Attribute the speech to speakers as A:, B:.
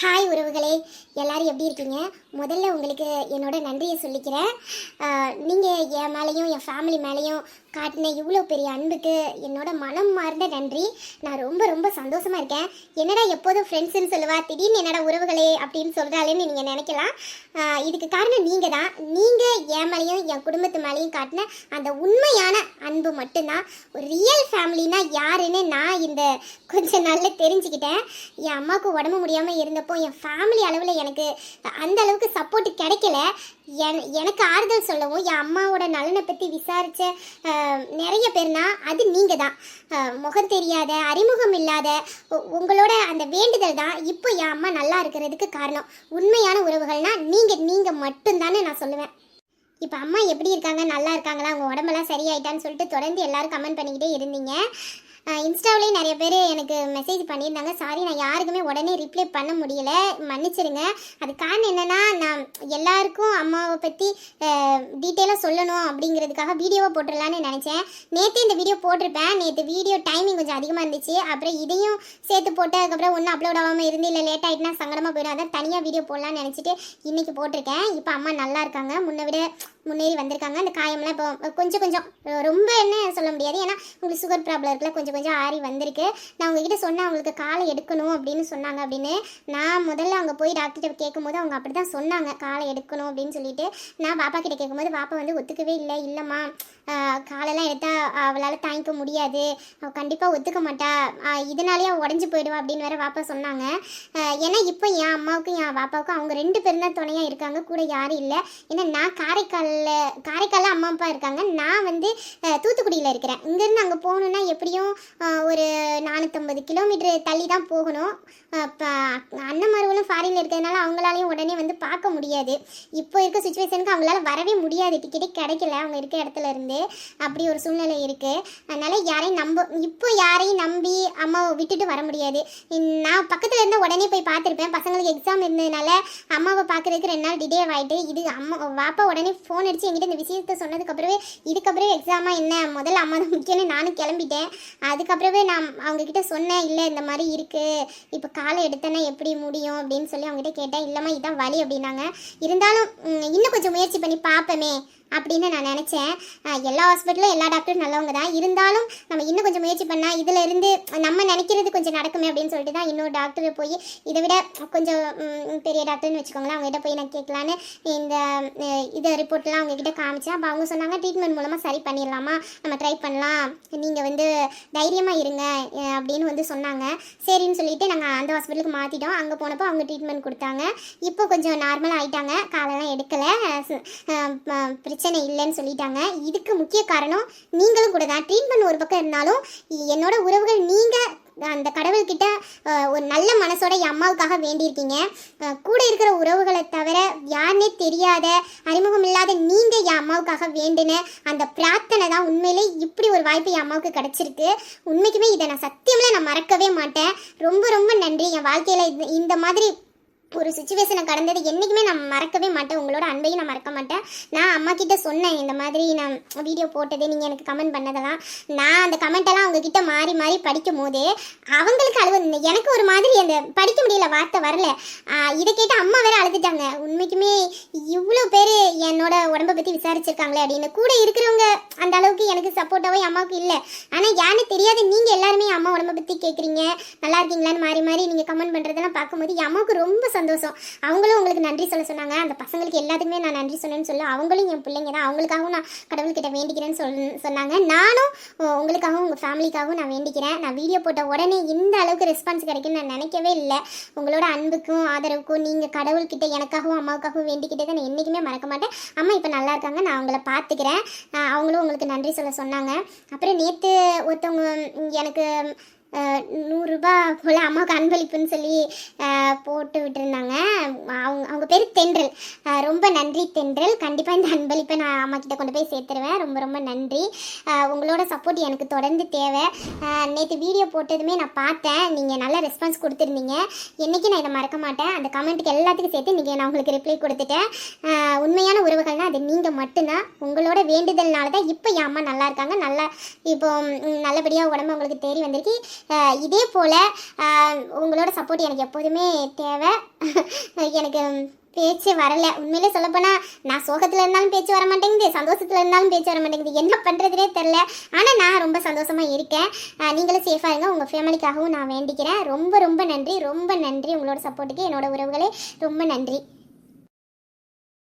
A: Hi உறவுகளே, எல்லாரும் எப்படி இருக்கீங்க? முதல்ல உங்களுக்கு என்னோட நன்றியை சொல்லிக்கிறேன். நீங்கள் என் மேலேயும் என் ஃபேமிலி மேலேயும் காட்டின இவ்வளோ பெரிய அன்புக்கு என்னோட மனம் மார்ந்த நன்றி. நான் ரொம்ப ரொம்ப சந்தோஷமாக இருக்கேன். என்னடா எப்போதும் ஃப்ரெண்ட்ஸுன்னு சொல்லுவா, திடீர்னு என்னடா உறவுகளே அப்படின்னு சொல்கிறாளேன்னு நீங்கள் நினைக்கலாம். இதுக்கு காரணம் நீங்கள் தான். நீங்கள் என் மேலேயும் என் குடும்பத்து மேலேயும் காட்டின அந்த உண்மையான அன்பு மட்டும்தான். ஒரு ரியல் ஃபேமிலினா யாருன்னு நான் இந்த கொஞ்ச நாளில் தெரிஞ்சுக்கிட்டேன். என் அம்மாவுக்கு உடம்பு முடியாமல் இருந்தப்போ என் ஃபேமிலி அளவில் எனக்கு அந்த அளவுக்கு சப்போர்ட் கிடைக்கல. எனக்கு ஆறுதல் சொல்லவும் என் அம்மாவோட நலனை பற்றி விசாரித்த நிறைய பேர்னா அது நீங்கள் தான். முகம் தெரியாத, அறிமுகம் இல்லாத உங்களோட அந்த வேண்டுதல் தான் இப்போ என் அம்மா நல்லா இருக்கிறதுக்கு காரணம். உண்மையான உறவுகள்னா நீங்கள் மட்டும்தானே நான் சொல்லுவேன். இப்போ அம்மா எப்படி இருக்காங்க, நல்லா இருக்காங்களா, அவங்க உடம்பெல்லாம் சரியாயிட்டான்னு சொல்லிட்டு தொடர்ந்து எல்லாரும் கமெண்ட் பண்ணிக்கிட்டே இருந்தீங்க. இன்ஸ்டாவிலேயே நிறைய பேர் எனக்கு மெசேஜ் பண்ணியிருந்தாங்க. சாரி, நான் யாருக்குமே உடனே ரிப்ளை பண்ண முடியல, மன்னிச்சிருங்க. அது காரணம் என்னென்னா, நான் எல்லாருக்கும் அம்மாவை பற்றி டீட்டெயிலாக சொல்லணும் அப்படிங்கிறதுக்காக வீடியோவை போட்டுடலான்னு நினச்சேன். நேற்று இந்த வீடியோ போட்டிருப்பேன். நேற்று வீடியோ டைமிங் கொஞ்சம் அதிகமாக இருந்துச்சு. அப்புறம் இதையும் சேர்த்து போட்டு அதுக்கப்புறம் ஒன்றும் அப்லோட் ஆகாமல் இருந்து இல்லை லேட் ஆகிட்டுனா சங்கடமாக போயிடும். அதான் தனியாக வீடியோ போடலான்னு நினச்சிட்டு இன்றைக்கி போட்டிருக்கேன். இப்போ அம்மா நல்லா இருக்காங்க, முன்னை விட முன்னேறி வந்திருக்காங்க. அந்த காயம்லாம் இப்போ கொஞ்சம் ரொம்ப என்ன சொல்ல முடியாது, ஏன்னா உங்களுக்கு சுகர் ப்ராப்ளம் இருக்குல்ல, கொஞ்சம் ஆறி வந்திருக்கு. நான் உங்ககிட்ட சொன்னேன் அவங்களுக்கு காலை எடுக்கணும் அப்படின்னு சொன்னாங்க அப்படின்னு. நான் முதல்ல அங்கே போய் டாக்டர்கிட்ட கேட்கும்போது அவங்க அப்படி தான் சொன்னாங்க, காலை எடுக்கணும் அப்படின்னு சொல்லிட்டு. நான் பாப்பா கிட்ட கேட்கும்போது பாப்பா வந்து ஒத்துக்கவே இல்லைம்மா, காலெல்லாம் எடுத்தால் அவளால் தாங்கிக்க முடியாது, அவள் கண்டிப்பாக ஒத்துக்க மாட்டா, இதனாலேயே அவள் உடஞ்சி போயிடுவா அப்படின்னு வேற பாப்பா சொன்னாங்க. ஏன்னா இப்போ என் அம்மாவுக்கும் என் பாப்பாவுக்கும் அவங்க 2 பேரும் தான் துணையாக இருக்காங்க, கூட யாரும் இல்லை. ஏன்னா நான் காரைக்காலில் அம்மா அப்பா இருக்காங்க, நான் வந்து தூத்துக்குடியில் இருக்கிறேன். இங்கேருந்து அங்கே போகணுன்னா எப்படியும் ஒரு 450 கிலோமீட்டர் தள்ளி தான் போகணும். இப்போ அண்ணன்மார்களும் ஃபாரினில் இருக்கிறதுனால அவங்களாலையும் உடனே வந்து பார்க்க முடியாது. இப்போ இருக்க சுச்சுவேஷனுக்கு அவங்களால வரவே முடியாது, டிக்கெட்டே கிடைக்கல அவங்க இருக்க இடத்துல இருந்து. அப்படி ஒரு சூழ்நிலை இருக்குது. அதனால் யாரையும் நம்பி அம்மாவை விட்டுட்டு வர முடியாது. நான் பக்கத்தில் இருந்தால் உடனே போய் பார்த்துருப்பேன். பசங்களுக்கு எக்ஸாம் இருந்ததுனால அம்மாவை பார்க்குறதுக்கு 2 நாள் டிலே ஆகிட்டு. இது வாப்பா உடனே ஃபோன் அடித்து என்கிட்ட இந்த விஷயத்தை சொன்னதுக்கப்புறமே இதுக்கப்புறம் எக்ஸாமாக என்ன, முதல்ல அம்மா தான் முக்கியம்னு நானும் கிளம்பிட்டேன். அதுக்கப்புறமே நான் அவங்கக்கிட்ட சொன்னேன், இல்லை இந்த மாதிரி இருக்குது, இப்போ காலை எடுத்தேன்னா எப்படி முடியும் அப்படின்னு சொல்லி அவங்ககிட்ட கேட்டேன். இல்லைம்மா இதான் வழி அப்படின்னாங்க. இருந்தாலும் இன்னும் கொஞ்சம் முயற்சி பண்ணி பார்ப்போமே அப்படின்னு நான் நினச்சேன். எல்லா ஹாஸ்பிட்டலும் எல்லா டாக்டரும் நல்லவங்க தான், இருந்தாலும் நம்ம இன்னும் கொஞ்சம் முயற்சி பண்ணால் இதில் இருந்து நம்ம நினைக்கிறது கொஞ்சம் நடக்குமே அப்படின்னு சொல்லிட்டு தான் இன்னொரு டாக்டர் போய் இதை விட கொஞ்சம் பெரிய டாக்டர்னு வச்சுக்கோங்களேன், அவங்ககிட்ட போய் நான் கேட்கலான்னு இந்த ரிப்போர்ட்லாம் அவங்ககிட்ட காமிச்சேன். அப்போ அவங்க சொன்னாங்க ட்ரீட்மெண்ட் மூலமாக சரி பண்ணிடலாமா, நம்ம ட்ரை பண்ணலாம், நீங்கள் வந்து தைரியமாக இருங்க அப்படின்னு வந்து சொன்னாங்க. சரின்னு சொல்லிட்டு நாங்கள் அந்த ஹாஸ்பிட்டலுக்கு மாற்றிட்டோம். அங்கே போனப்போ அவங்க ட்ரீட்மெண்ட் கொடுத்தாங்க. இப்போ கொஞ்சம் நார்மலாக ஆகிட்டாங்க, காலெல்லாம் எடுக்கலை, பிரச்சனை இல்லைன்னு சொல்லிட்டாங்க. இதுக்கு முக்கிய காரணம் நீங்களும் கூட தான். ட்ரீட்மெண்ட் ஒரு பக்கம் இருந்தாலும் என்னோட உறவுகள் நீங்கள் அந்த கடவுள்கிட்ட ஒரு நல்ல மனசோட என் அம்மாவுக்காக வேண்டியிருக்கீங்க. கூட இருக்கிற உறவுகளை தவிர யாருன்னே தெரியாத, அறிமுகம் இல்லாத நீங்கள் என் அம்மாவுக்காக வேண்டின அந்த பிரார்த்தனை தான் உண்மையிலே இப்படி ஒரு வாய்ப்பு என் அம்மாவுக்கு கிடச்சிருக்கு. உண்மைக்குமே இதை நான் சத்தியமில்லை, நான் மறக்கவே மாட்டேன். ரொம்ப ரொம்ப நன்றி. என் வாழ்க்கையில் இந்த மாதிரி ஒரு சுச்சுவேஷனை கடந்தது என்றைக்குமே நான் மறக்கவே மாட்டேன். உங்களோட அன்பையும் நான் மறக்க மாட்டேன். நான் அம்மா கிட்ட சொன்னேன், இந்த மாதிரி நான் வீடியோ போட்டது, நீங்கள் எனக்கு கமெண்ட் பண்ணதெல்லாம். நான் அந்த கமெண்ட்டெல்லாம் அவங்கக்கிட்ட மாறி மாறி படிக்கும் போது அவங்களுக்கு அழுவது, எனக்கு ஒரு மாதிரி அந்த படிக்க முடியல, வார்த்தை வரல. இதை கேட்டு அம்மா வேற அழுதுட்டாங்க. உண்மைக்குமே இவ்வளோ பேர் என்னோட உடம்பை பற்றி விசாரிச்சிருக்காங்களே அப்படின்னு. கூட இருக்கிறவங்க அந்த அளவுக்கு எனக்கு சப்போர்ட்டாகவே அம்மாவுக்கு இல்லை. ஆனால் யாருன்னு தெரியாது, நீங்கள் எல்லாருமே அம்மா உடம்பை பற்றி கேட்குறீங்க, நல்லா இருக்கீங்களான்னு மாறி மாறி நீங்கள் கமெண்ட் பண்ணுறதெல்லாம் பார்க்கும்போது என் அம்மாவுக்கு ரொம்ப சந்தோஷம். அவங்களும் உங்களுக்கு நன்றி சொல்ல சொன்னாங்க. அந்த பசங்களுக்கு எல்லாத்துக்குமே நான் நன்றி சொன்னேன்னு சொல்ல, அவங்களும் என் பிள்ளைங்க தான், அவங்களுக்காகவும் நான் கடவுள்கிட்ட வேண்டிக்கிறேன்னு சொன்னாங்க. நானும் உங்களுக்காகவும் உங்கள் ஃபேமிலிக்காகவும் நான் வேண்டிக்கிறேன். நான் வீடியோ போட்ட உடனே இந்த அளவுக்கு ரெஸ்பான்ஸ் கிடைக்குன்னு நான் நினைக்கவே இல்லை. உங்களோட அன்புக்கும் ஆதரவுக்கும் நீங்கள் கடவுள்கிட்ட எனக்காகவும் அம்மாவுக்காகவும் வேண்டிக்கிட்டே தான் நான் என்றைக்குமே மறக்க மாட்டேன். அம்மா இப்போ நல்லா இருக்காங்க, நான் அவங்கள பார்த்துக்கிறேன். அவங்களும் உங்களுக்கு நன்றி சொல்ல சொன்னாங்க. அப்புறம் நேற்று ஒருத்தவங்க எனக்கு 100 ரூபா போல் அம்மாவுக்கு அன்பளிப்புன்னு சொல்லி போட்டு விட்டுருந்தாங்க. அவங்க பேர் தென்றல். ரொம்ப நன்றி தென்றல். கண்டிப்பாக இந்த அன்பளிப்பை நான் அம்மா கிட்ட கொண்டு போய் சேர்த்துருவேன். ரொம்ப ரொம்ப நன்றி. உங்களோட சப்போர்ட் எனக்கு தொடர்ந்து தேவை. நேற்று வீடியோ போட்டதுமே நான் பார்த்தேன், நீங்கள் நல்ல ரெஸ்பான்ஸ் கொடுத்துருந்தீங்க. என்றைக்கும் நான் இதை மறக்க மாட்டேன். அந்த கமெண்ட்டுக்கு எல்லாத்துக்கும் சேர்த்து இன்றைக்கி நான் உங்களுக்கு ரிப்ளை கொடுத்துட்டேன். உண்மையான உறவுகள்னால் அது நீங்கள் மட்டும்தான். உங்களோட வேண்டுதல்னால தான் இப்போ என் அம்மா நல்லா இருக்காங்க. நல்லா இப்போ நல்லபடியாக உடம்பு உங்களுக்கு தேறி வந்திருக்கு. இதே போல் உங்களோட சப்போர்ட் எனக்கு எப்போதுமே தேவை. எனக்கு பேச்சு வரல. உண்மையிலே சொல்லப்போனால் நான் சோகத்தில் இருந்தாலும் பேச்சு வர மாட்டேங்குது, சந்தோஷத்தில் இருந்தாலும் பேச்சு வர மாட்டேங்குது. என்ன பண்ணுறதுனே தெரில. ஆனால் நான் ரொம்ப சந்தோஷமாக இருக்கேன். நீங்களும் சேஃபாக இருங்க. உங்கள் ஃபேமிலிக்காகவும் நான் வேண்டிக்கிறேன். ரொம்ப ரொம்ப நன்றி, ரொம்ப நன்றி. உங்களோட சப்போர்ட்டுக்கு என்னோட உறவுகளே ரொம்ப நன்றி.